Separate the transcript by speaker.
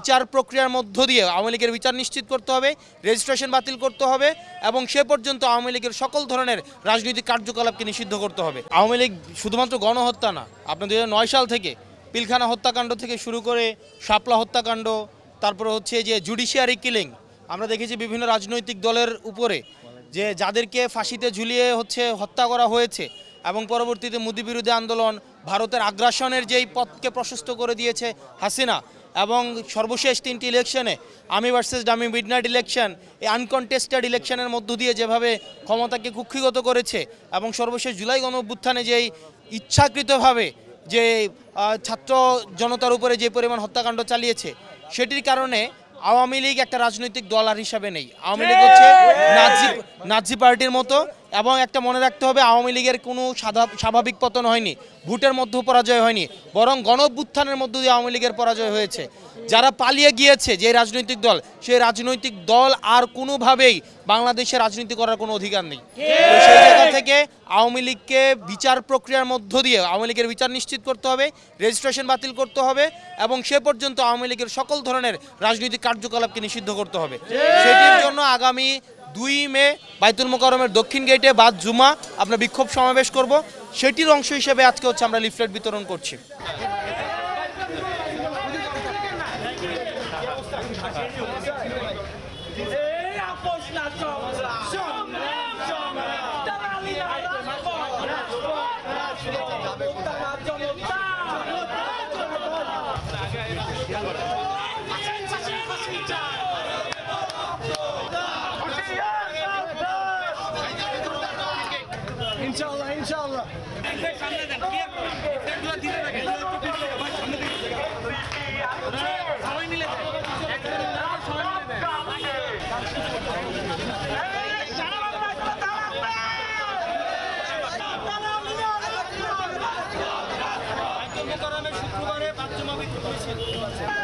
Speaker 1: বিচার প্রক্রিয়ার মধ্য দিয়ে আওয়ামী লীগের বিচার নিশ্চিত করতে হবে, রেজিস্ট্রেশন বাতিল করতে হবে এবং সে পর্যন্ত আওয়ামী লীগের সকল ধরনের রাজনৈতিক কার্যকলাপকে নিষিদ্ধ করতে হবে। আওয়ামী লীগ শুধুমাত্র গণহত্যা না, আপনার 2009 সাল থেকে পিলখানা হত্যাকাণ্ড থেকে শুরু করে শাপলা হত্যাকাণ্ড, তারপরে হচ্ছে যে জুডিশিয়ারি কিলিং, আমরা দেখেছি বিভিন্ন রাজনৈতিক দলের উপরে যে যাদেরকে ফাঁসিতে ঝুলিয়ে হত্যা করা হয়েছে এবং পরবর্তীতে মোদি বিরোধী আন্দোলন, ভারতের আগ্রাসনের যেই পথকে প্রশস্ত করে দিয়েছে হাসিনা এবং সর্বশেষ 3টি ইলেকশনে আমি ভার্সেস ডামি মিডনাইট ইলেকশন, এই আনকনটেস্টেড ইলেকশনের মধ্য দিয়ে যেভাবে ক্ষমতাকে কুক্ষিগত করেছে এবং সর্বশেষ জুলাই গণঅভ্যুত্থানে যেই ইচ্ছাকৃতভাবে যে ছাত্র জনতার উপরে যে পরিমাণ হত্যাকাণ্ড চালিয়েছে, সেটির কারণে আওয়ামী লীগ একটা রাজনৈতিক দল আর হিসাবে নেই। আওয়ামী লীগ হচ্ছে নাজি পার্টির মতো। এবং একটা মনে রাখতে হবে, আওয়ামী লীগের কোনো স্বাভাবিক পতন হয়নি, ভোটের মধ্যে পরাজয় হয়নি, বরং গণঅভ্যুত্থানের মধ্য দিয়ে আওয়ামী লীগের পরাজয় হয়েছে। যারা পালিয়ে গিয়েছে যে রাজনৈতিক দল, সেই রাজনৈতিক দল আর কোনোভাবেই বাংলাদেশে রাজনীতি করার কোনো অধিকার নেই। সেই জায়গা থেকে আওয়ামী লীগকে বিচার প্রক্রিয়ার মধ্য দিয়ে আওয়ামী লীগের বিচার নিশ্চিত করতে হবে, রেজিস্ট্রেশন বাতিল করতে হবে এবং সে পর্যন্ত আওয়ামী লীগের সকল ধরনের রাজনৈতিক কার্যকলাপকে নিষিদ্ধ করতে হবে। সেটির জন্য আগামী 2 মে বাইতুল মোকাররমের দক্ষিণ গেটে বাদ জুমা আমরা বিক্ষোভ সমাবেশ করব। সেটির অংশ হিসেবে আজকে আমরা লিফলেট বিতরণ করছি।
Speaker 2: ইনশাআল্লাহ ইনশাআল্লাহ সামনে দেন ক্লিয়ার করুন এগুলো দিতে থাকে সবাই মিলে একদম সবাই মিলে শুক্রবারে 5 জমা বিতরণ করেছে।